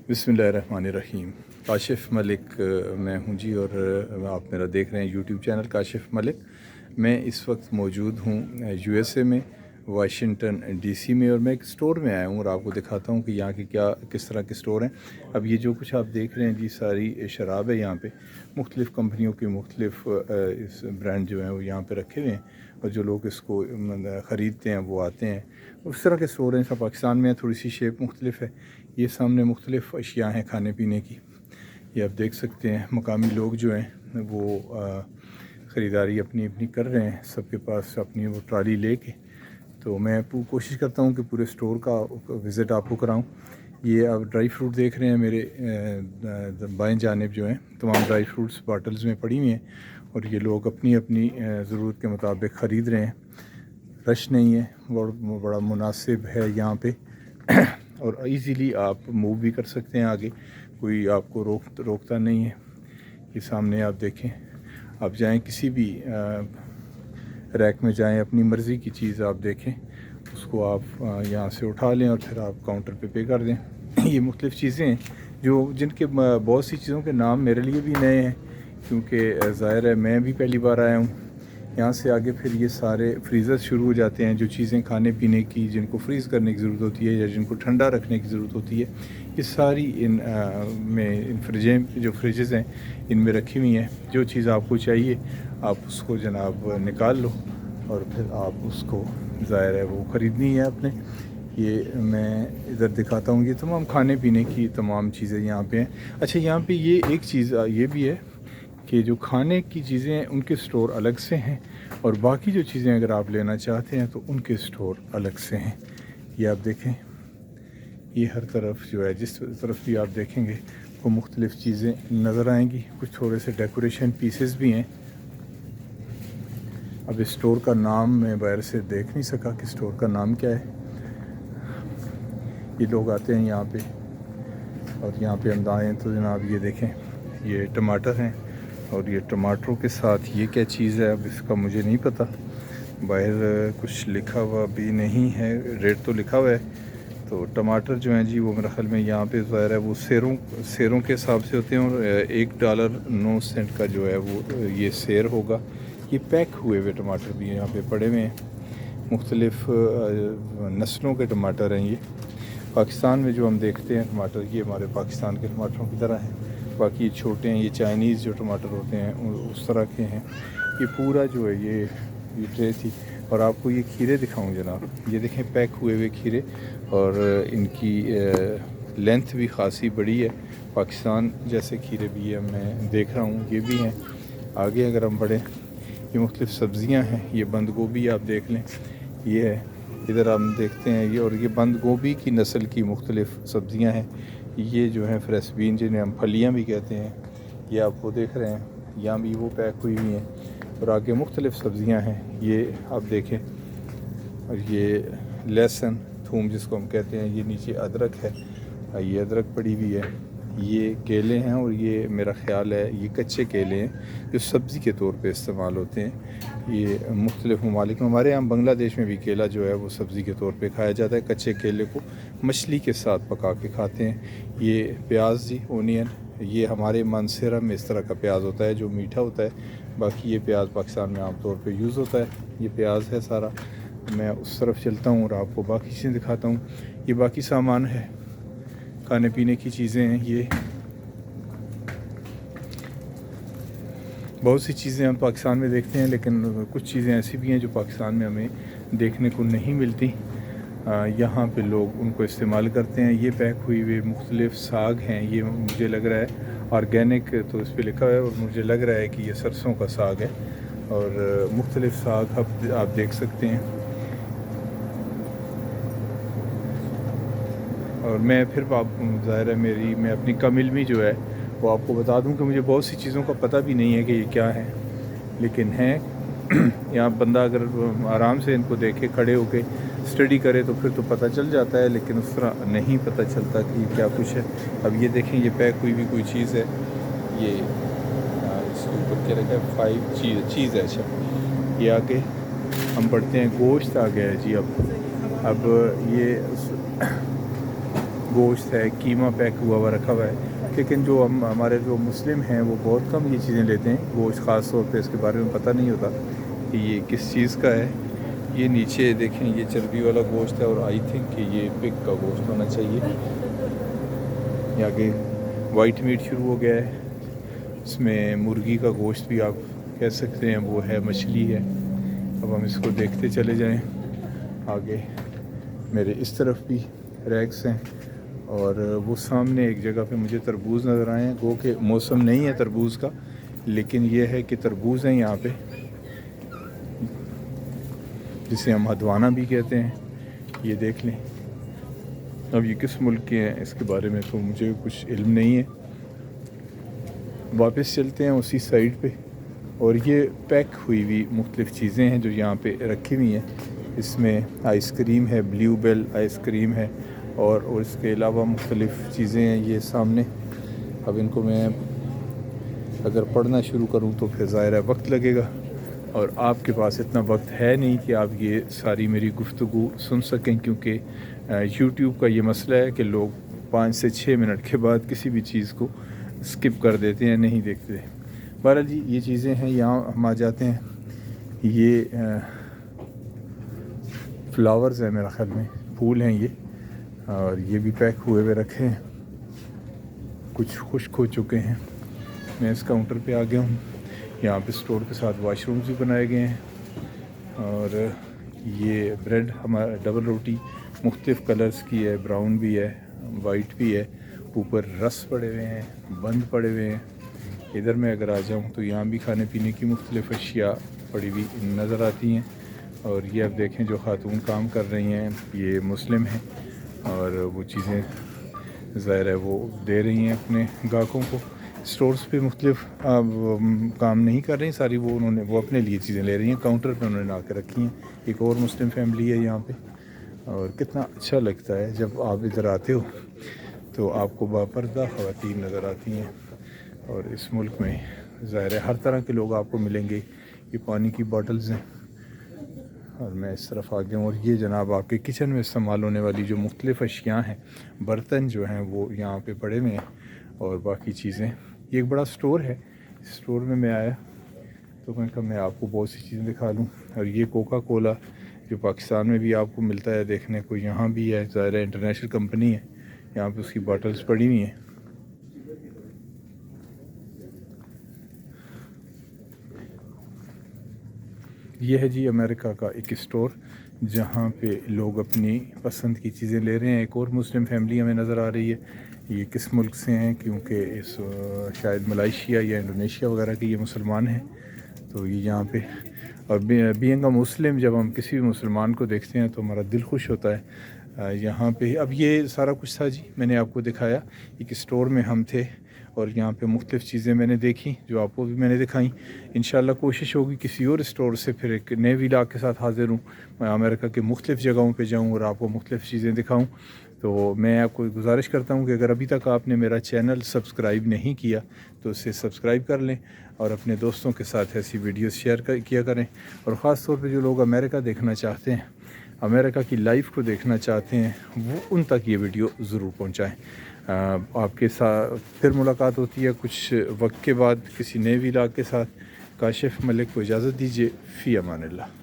बिस्मिल्लाहिर्रहमानिर्रहीम। काशिफ़ मलिक मैं हूँ जी, और आप मेरा देख रहे हैं यूट्यूब चैनल काशिफ़ मलिक। मैं इस वक्त मौजूद हूँ यूएसए में, वाशिंगटन डीसी में, और मैं एक स्टोर में आया हूँ और आपको दिखाता हूँ कि यहाँ के किस तरह के स्टोर हैं। अब ये जो कुछ आप देख रहे हैं जी, सारी शराब है यहाँ पे। मुख्तलिफ़ कंपनियों की मुख्तलिफ़ इस ब्रांड जो हैं वो यहाँ पे रखे हुए हैं, और जो लोग इसको ख़रीदते हैं वो आते हैं। उस तरह के स्टोर हैं। सब पाकिस्तान में थोड़ी सी शेप मुख्तलिफ़ है। ये सामने मुख्तलिफ़ अशिया हैं खाने पीने की, ये आप देख सकते हैं। मकामी लोग जो हैं वो ख़रीदारी अपनी अपनी कर रहे हैं, सबके पास अपनी वो ट्राली लेके। तो मैं कोशिश करता हूँ कि पूरे स्टोर का विज़िट आपको कराऊँ। ये आप ड्राई फ्रूट देख रहे हैं मेरे बाएं जानिब जो हैं, तमाम ड्राई फ्रूट्स बॉटल्स में पड़ी हुई हैं, और ये लोग अपनी अपनी ज़रूरत के मुताबिक ख़रीद रहे हैं। रश नहीं है, बड़ा मुनासिब है यहाँ पे और इजीली आप मूव भी कर सकते हैं आगे, कोई आपको रोकता नहीं है। ये सामने आप देखें, आप जाएं किसी भी रैक में जाएं, अपनी मर्ज़ी की चीज़ आप देखें, उसको आप यहाँ से उठा लें और फिर आप काउंटर पे कर दें। ये मुख्तलिफ़ चीज़ें हैं जिनके बहुत सी चीज़ों के नाम मेरे लिए भी नए हैं, क्योंकि ज़ाहिर है मैं भी पहली बार आया हूँ। यहाँ से आगे फिर ये सारे फ्रीज़र शुरू हो जाते हैं, जो चीज़ें खाने पीने की जिनको फ्रीज़ करने की ज़रूरत होती है या जिनको ठंडा रखने की ज़रूरत होती है, ये सारी इन फ्रिजें, जो फ्रिजेज़ हैं, इनमें रखी हुई हैं। जो चीज़ आपको चाहिए आप उसको जनाब निकाल लो और फिर आप उसको, ज़ाहिर है वो ख़रीदनी है आपने। ये मैं इधर दिखाता हूँ, ये तमाम खाने पीने की तमाम चीज़ें यहाँ पे हैं। अच्छा, यहाँ पे ये एक चीज़ ये भी है कि जो खाने की चीज़ें हैं उनके स्टोर अलग से हैं, और बाकी जो चीज़ें अगर आप लेना चाहते हैं तो उनके स्टोर अलग से हैं। ये आप देखें, ये हर तरफ जो है, जिस तरफ भी आप देखेंगे वो मुख्तलिफ़ चीज़ें नज़र आएंगी। कुछ थोड़े से डेकोरेशन पीसेस भी हैं। अब इस स्टोर का नाम मैं बाहर से देख नहीं सका कि स्टोर का नाम क्या है। ये लोग आते हैं यहाँ पे, और यहाँ पे हम आए तो जनाब ये देखें, ये टमाटर हैं, और ये टमाटरों के साथ ये क्या चीज़ है अब इसका मुझे नहीं पता। बाहर कुछ लिखा हुआ भी नहीं है, रेट तो लिखा हुआ है। तो टमाटर जो हैं जी, वो मेरे ख्याल में यहाँ पे ज़ाहिर है वो सेरों के हिसाब से होते हैं, और $1.09 का जो है वो ये सेर होगा। ये पैक हुए हुए टमाटर भी यहाँ पे पड़े हुए हैं। मुख्तलिफ़ नस्लों के टमाटर हैं ये। पाकिस्तान में जो हम देखते हैं टमाटर, ये हमारे पाकिस्तान के टमाटरों की तरह हैं। बाकी छोटे हैं, ये चाइनीज़ जो टमाटर होते हैं उस तरह के हैं। ये पूरा जो है ये ट्रे थी। और आपको ये खीरे दिखाऊं जनाब, ये देखें पैक हुए हुए खीरे, और इनकी लेंथ भी ख़ासी बड़ी है। पाकिस्तान जैसे खीरे भी है, मैं देख रहा हूँ ये भी हैं। आगे अगर हम बढ़ें, ये मुख्तलिफ़ सब्ज़ियाँ हैं। ये बंद गोभी आप देख लें, ये है। इधर हम देखते हैं ये, और ये बंद गोभी की नस्ल की मुख्तलिफ़ सब्ज़ियाँ हैं। ये जो है फ्रेश बीन, जिन्हें हम फलियाँ भी कहते हैं, ये आपको देख रहे हैं। यहाँ भी वो पैक हुई हुई हैं, और आगे मुख्तलिफ़ सब्ज़ियाँ हैं, ये आप देखें। और ये लहसुन, थूम जिसको हम कहते हैं, ये नीचे अदरक है, ये अदरक पड़ी हुई है। ये केले हैं, और ये मेरा ख़्याल है ये कच्चे केले हैं जो सब्ज़ी के तौर पे इस्तेमाल होते हैं। ये मुख्तलिफ़ ममालिक में, हमारे यहाँ बांग्लादेश में भी केला जो है वो सब्ज़ी के तौर पे खाया जाता है। कच्चे केले को मछली के साथ पका के खाते हैं। ये प्याज जी, ओनियन, ये हमारे मानसेरा में इस तरह का प्याज होता है जो मीठा होता है। बाकी ये प्याज पाकिस्तान में आम तौर पे यूज़ होता है। ये प्याज है सारा। मैं उस तरफ चलता हूँ और आपको बाकी चीज़ें दिखाता हूँ। ये बाकी सामान है, खाने पीने की चीज़ें हैं। ये बहुत सी चीज़ें हम पाकिस्तान में देखते हैं, लेकिन कुछ चीज़ें ऐसी भी हैं जो पाकिस्तान में हमें देखने को नहीं मिलती। यहाँ पे लोग उनको इस्तेमाल करते हैं। ये पैक हुई हुई मुख्तलिफ़ साग हैं। ये मुझे लग रहा है ऑर्गेनिक, तो इस पर लिखा हुआ है, और मुझे लग रहा है कि ये सरसों का साग है। और मुख्तलिफ़ साग आप देख सकते हैं। और मैं फिर ज़ाहिर है मैं अपनी कम इल्मी जो है वो आपको बता दूं कि मुझे बहुत सी चीज़ों का पता भी नहीं है कि ये क्या है, लेकिन है। यहाँ बंदा अगर आराम से इनको देखे, खड़े होके स्टडी करे, तो फिर तो पता चल जाता है, लेकिन उस तरह नहीं पता चलता कि ये क्या कुछ है। अब ये देखें, ये पैक हुई भी कोई चीज़ है। ये इसके ऊपर क्या रखा है, 5 चीज़ है। अच्छा, ये आगे हम बढ़ते हैं, गोश्त आ गया है जी। अब گوشت ہے، قیمہ پیک ہوا ہوا رکھا ہوا ہے، لیکن جو ہمارے جو مسلم ہیں وہ بہت کم یہ چیزیں لیتے ہیں، گوشت خاص طور پہ اس کے بارے میں پتہ نہیں ہوتا کہ یہ کس چیز کا ہے۔ یہ نیچے دیکھیں یہ چربی والا گوشت ہے، اور آئی تھنک کہ یہ پگ کا گوشت ہونا چاہیے۔ یہ آگے وائٹ میٹ شروع ہو گیا ہے، اس میں مرغی کا گوشت بھی آپ کہہ سکتے ہیں، وہ ہے، مچھلی ہے۔ اب ہم اس کو دیکھتے چلے جائیں۔ آگے میرے اس طرف بھی ریکس ہیں، اور وہ سامنے ایک جگہ پہ مجھے تربوز نظر آئے ہیں، گو کہ موسم نہیں ہے تربوز کا، لیکن یہ ہے کہ تربوز ہیں یہاں پہ، جسے ہم ہدوانہ بھی کہتے ہیں۔ یہ دیکھ لیں۔ اب یہ کس ملک کے ہیں اس کے بارے میں تو مجھے کچھ علم نہیں ہے۔ واپس چلتے ہیں اسی سائڈ پہ، اور یہ پیک ہوئی ہوئی مختلف چیزیں ہیں جو یہاں پہ رکھی ہوئی ہیں۔ اس میں آئس کریم ہے، بلیو بیل آئس کریم ہے، اور اس کے علاوہ مختلف چیزیں ہیں یہ سامنے۔ اب ان کو میں اگر پڑھنا شروع کروں تو پھر ظاہر ہے وقت لگے گا، اور آپ کے پاس اتنا وقت ہے نہیں کہ آپ یہ ساری میری گفتگو سن سکیں، کیونکہ یوٹیوب کا یہ مسئلہ ہے کہ لوگ 5 سے 6 منٹ کے بعد کسی بھی چیز کو اسکپ کر دیتے ہیں، نہیں دیکھتے۔ بہرحال جی یہ چیزیں ہیں، یہاں ہم آ جاتے ہیں۔ یہ فلاورز ہیں میرا خیال میں، پھول ہیں یہ، اور یہ بھی پیک ہوئے ہوئے رکھے ہیں، کچھ خشک ہو چکے ہیں۔ میں اس کاؤنٹر پہ آ گیا ہوں۔ یہاں پہ اسٹور کے ساتھ واش رومز بھی بنائے گئے ہیں، اور یہ بریڈ ہمارا ڈبل روٹی مختلف کلرز کی ہے، براؤن بھی ہے، وائٹ بھی ہے، اوپر رس پڑے ہوئے ہیں، بند پڑے ہوئے ہیں۔ ادھر میں اگر آ جاؤں تو یہاں بھی کھانے پینے کی مختلف اشیاء پڑی ہوئی نظر آتی ہیں، اور یہ اب دیکھیں جو خاتون کام کر رہی ہیں یہ مسلم ہیں، اور وہ چیزیں ظاہر ہے وہ دے رہی ہیں اپنے گاہکوں کو۔ اسٹورز پہ مختلف کام نہیں کر رہی ساری، وہ اپنے لیے چیزیں لے رہی ہیں، کاؤنٹر پہ انہوں نے لا کے رکھی ہیں۔ ایک اور مسلم فیملی ہے یہاں پہ، اور کتنا اچھا لگتا ہے جب آپ ادھر آتے ہو تو آپ کو باپردہ خواتین نظر آتی ہیں، اور اس ملک میں ظاہر ہے ہر طرح کے لوگ آپ کو ملیں گے۔ یہ پانی کی باٹلز ہیں، اور میں اس طرف آ گیا ہوں، اور یہ جناب آپ کے کچن میں استعمال ہونے والی جو مختلف اشیاء ہیں، برتن جو ہیں وہ یہاں پہ پڑے ہوئے ہیں، اور باقی چیزیں۔ یہ ایک بڑا سٹور ہے، اس سٹور میں آیا تو میں کہا میں آپ کو بہت سی چیزیں دکھا دوں۔ اور یہ کوکا کولا جو پاکستان میں بھی آپ کو ملتا ہے دیکھنے کو، یہاں بھی ہے، ظاہر ہے انٹرنیشنل کمپنی ہے، یہاں پہ اس کی باٹلز پڑی ہوئی ہیں۔ یہ ہے جی امریکہ کا ایک اسٹور جہاں پہ لوگ اپنی پسند کی چیزیں لے رہے ہیں۔ ایک اور مسلم فیملی ہمیں نظر آ رہی ہے، یہ کس ملک سے ہیں، کیونکہ شاید ملائیشیا یا انڈونیشیا وغیرہ کے یہ مسلمان ہیں، تو یہ یہاں پہ، اور بینگ اے مسلم جب ہم کسی بھی مسلمان کو دیکھتے ہیں تو ہمارا دل خوش ہوتا ہے۔ یہاں پہ اب یہ سارا کچھ تھا جی، میں نے آپ کو دکھایا، ایک اسٹور میں ہم تھے، اور یہاں پہ مختلف چیزیں میں نے دیکھی جو آپ کو بھی میں نے دکھائیں۔ انشاءاللہ کوشش ہوگی کسی اور اسٹور سے پھر ایک نئے ولاگ کے ساتھ حاضر ہوں، میں امریکہ کے مختلف جگہوں پہ جاؤں اور آپ کو مختلف چیزیں دکھاؤں۔ تو میں آپ کو گزارش کرتا ہوں کہ اگر ابھی تک آپ نے میرا چینل سبسکرائب نہیں کیا تو اسے سبسکرائب کر لیں، اور اپنے دوستوں کے ساتھ ایسی ویڈیوز شیئر کیا کریں، اور خاص طور پہ جو لوگ امریکہ دیکھنا چاہتے ہیں، امریکہ کی لائف کو دیکھنا چاہتے ہیں، وہ ان تک یہ ویڈیو ضرور پہنچائیں۔ آپ کے ساتھ پھر ملاقات ہوتی ہے کچھ وقت کے بعد کسی نئے ولاگ کے ساتھ۔ کاشف ملک کو اجازت دیجیے، فی امان اللہ۔